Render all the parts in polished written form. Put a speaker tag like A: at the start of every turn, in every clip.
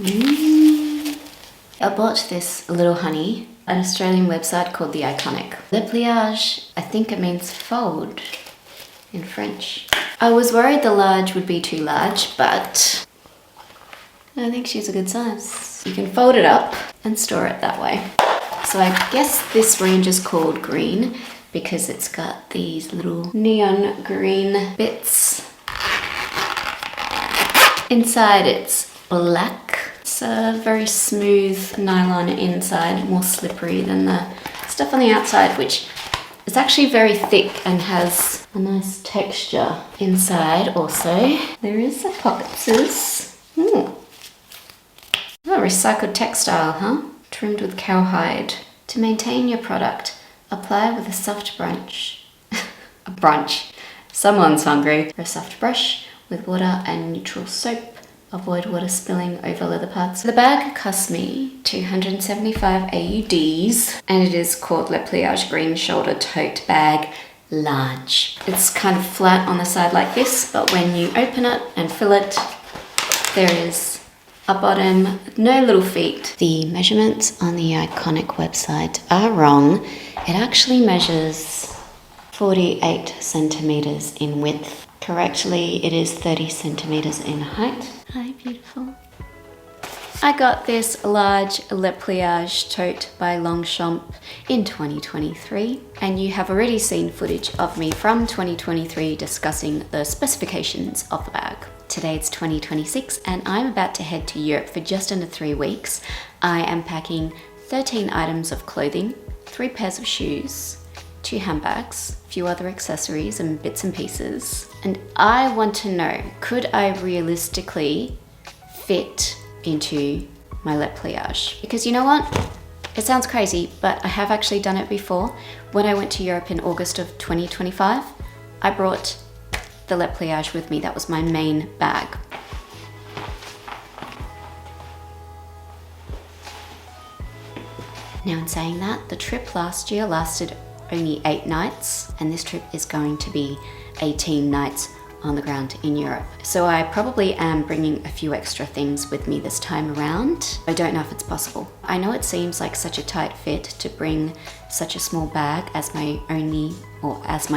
A: I bought this little honey, an Australian website called The Iconic. Le pliage, I think it means fold in French. I was worried the large would be too large, but I think she's a good size. You can fold it up and store it that way. So I guess this range is called green because it's got these little neon green bits. Inside it's black. It's a very smooth nylon inside, more slippery than the stuff on the outside, which is actually very thick and has a nice texture inside also. There is a pocket scissors. Oh, recycled textile, huh? Trimmed with cowhide. To maintain your product, apply with a soft brunch. A brunch. Someone's hungry. A soft brush with water and neutral soap. Avoid water spilling over leather parts. The bag cost me 275 AUDs and it is called Le Pliage Green Shoulder Tote Bag Large. It's kind of flat on the side like this, but when you open it and fill it, there is a bottom, no little feet. The measurements on the Iconic website are wrong. It actually measures 48 centimeters in width. Correctly, it is 30 centimeters in height. Hi, beautiful. I got this large Le Pliage tote by Longchamp in 2023, and you have already seen footage of me from 2023 discussing the specifications of the bag. Today it's 2026 and I'm about to head to Europe for just under 3 weeks. I am packing 13 items of clothing, 3 pairs of shoes, 2 handbags, a few other accessories and bits and pieces. And I want to know, could I realistically fit into my Le Pliage? Because you know what? It sounds crazy, but I have actually done it before. When I went to Europe in August of 2025, I brought the Le Pliage with me. That was my main bag. Now in saying that, the trip last year lasted only 8 nights, and this trip is going to be 18 nights on the ground in Europe. So I probably am bringing a few extra things with me this time around. I don't know if it's possible. I know it seems like such a tight fit to bring such a small bag as my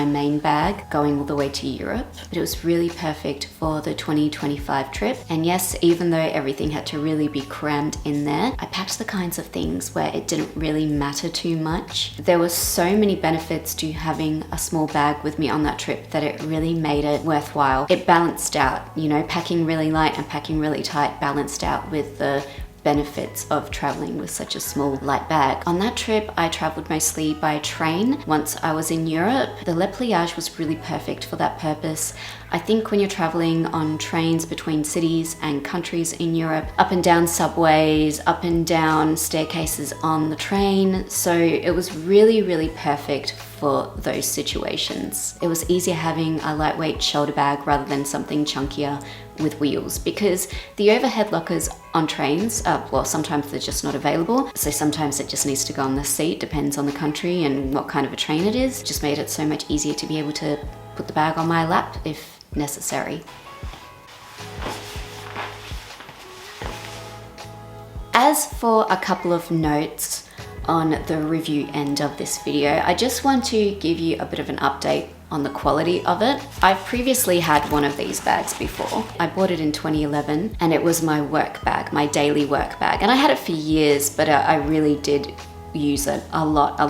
A: main bag going all the way to Europe, but it was really perfect for the 2025 trip. And yes, even though everything had to really be crammed in there, I packed the kinds of things where it didn't really matter too much. There were so many benefits to having a small bag with me on that trip that it really made it worthwhile. It balanced out, you know, packing really light and packing really tight balanced out with the benefits of traveling with such a small light bag. On that trip, I traveled mostly by train. Once I was in Europe, the Le Pliage was really perfect for that purpose. I think when you're traveling on trains between cities and countries in Europe, up and down subways, up and down staircases on the train, so it was really, really perfect for those situations. It was easier having a lightweight shoulder bag rather than something chunkier with wheels, because the overhead lockers on trains, well, sometimes they're just not available. So sometimes it just needs to go on the seat, depends on the country and what kind of a train it is. It just made it so much easier to be able to put the bag on my lap if necessary. As for a couple of notes on the review end of this video, I just want to give you a bit of an update on the quality of it. I've previously had one of these bags before. I bought it in 2011 and it was my work bag, my daily work bag. And I had it for years, but I really did use it a lot,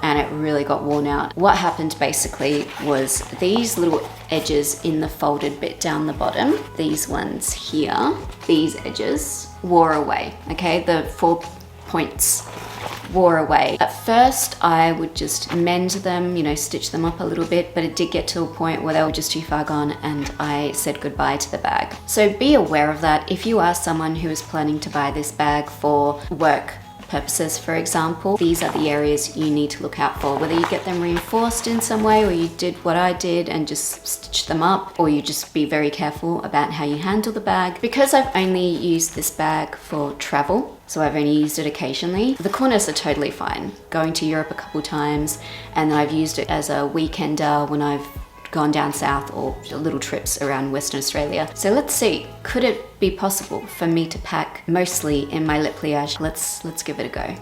A: and it really got worn out. What happened basically was these little edges in the folded bit down the bottom, these ones here, these edges wore away, okay? The 4 points wore away. At first, I would just mend them, you know, stitch them up a little bit, but it did get to a point where they were just too far gone and I said goodbye to the bag. So be aware of that. If you are someone who is planning to buy this bag for work purposes, for example, these are the areas you need to look out for. Whether you get them reinforced in some way, or you did what I did and just stitch them up, or you just be very careful about how you handle the bag. Because I've only used this bag for travel, so I've only used it occasionally, the corners are totally fine. Going to Europe a couple times, and then I've used it as a weekender when I've gone down south or little trips around Western Australia. So let's see, could it be possible for me to pack mostly in my lip pliage. Let's give it a go.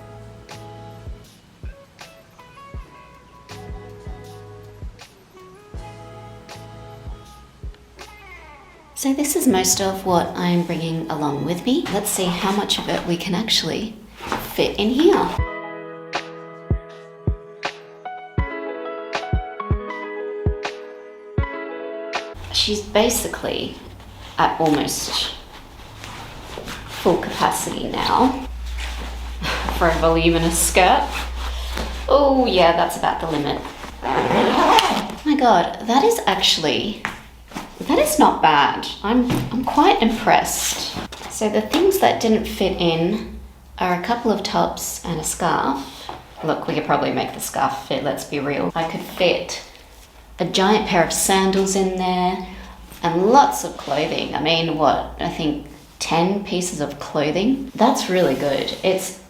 A: So this is most of what I'm bringing along with me. Let's see how much of it we can actually fit in here. She's basically at almost full capacity now for a voluminous skirt. Oh yeah, that's about the limit. Oh my god, that is not bad. I'm quite impressed. So the things that didn't fit in are a couple of tops and a scarf. Look, we could probably make the scarf fit, let's be real. I could fit a giant pair of sandals in there and lots of clothing. I mean, what, I think 10 pieces of clothing? That's really good. It's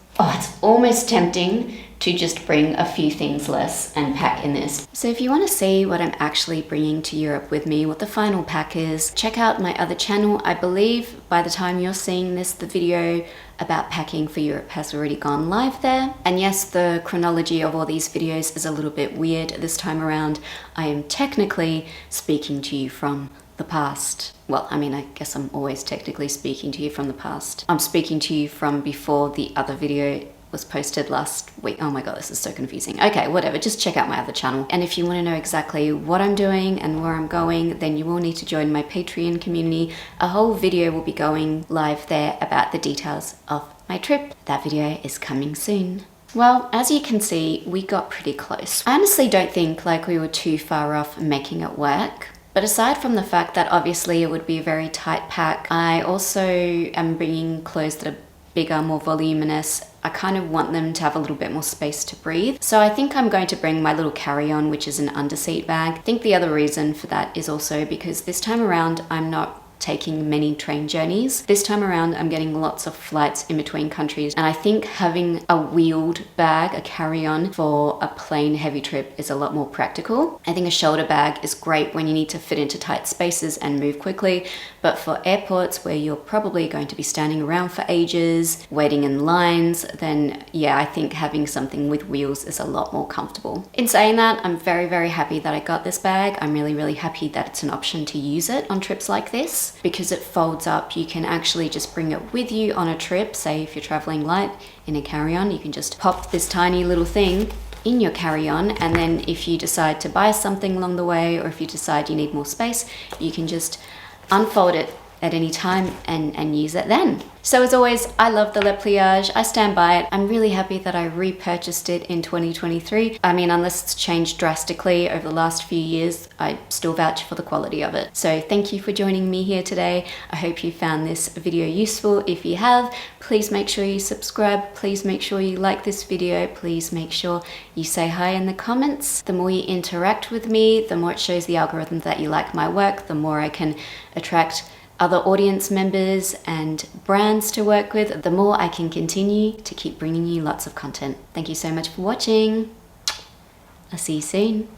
A: almost tempting to just bring a few things less and pack in this. So if you want to see what I'm actually bringing to Europe with me, what the final pack is, check out my other channel. I believe by the time you're seeing this, the video about packing for Europe has already gone live there. And yes, the chronology of all these videos is a little bit weird this time around. I am technically speaking to you from the past. Well, I mean, I guess I'm always technically speaking to you from the past. I'm speaking to you from before the other video was posted last week. Oh my god, this is so confusing. Okay, whatever, just check out my other channel. And if you want to know exactly what I'm doing and where I'm going, then you will need to join my Patreon community. A whole video will be going live there about the details of my trip. That video is coming soon. Well, as you can see, we got pretty close. I honestly don't think like we were too far off making it work. But aside from the fact that obviously it would be a very tight pack, I also am bringing clothes that are bigger, more voluminous. I kind of want them to have a little bit more space to breathe. So I think I'm going to bring my little carry-on, which is an underseat bag. I think the other reason for that is also because this time around I'm not taking many train journeys. This time around I'm getting lots of flights in between countries, and I think having a wheeled bag, a carry-on for a plane heavy trip is a lot more practical. I think a shoulder bag is great when you need to fit into tight spaces and move quickly, but for airports where you're probably going to be standing around for ages, waiting in lines, then yeah, I think having something with wheels is a lot more comfortable. In saying that, I'm very, very happy that I got this bag. I'm really, really happy that it's an option to use it on trips like this. Because it folds up, you can actually just bring it with you on a trip. Say if you're traveling light in a carry-on, you can just pop this tiny little thing in your carry-on, and then if you decide to buy something along the way, or if you decide you need more space, you can just unfold it at any time and use it then. So as always, I love the lip pliage. I stand by it. I'm really happy that I repurchased it in 2023. I mean, unless it's changed drastically over the last few years, I still vouch for the quality of it. So thank you for joining me here today. I hope you found this video useful. If you have, please make sure you subscribe. Please make sure you like this video. Please make sure you say hi in the comments. The more you interact with me, the more it shows the algorithm that you like my work, the more I can attract other audience members and brands to work with, the more I can continue to keep bringing you lots of content. Thank you so much for watching. I'll see you soon.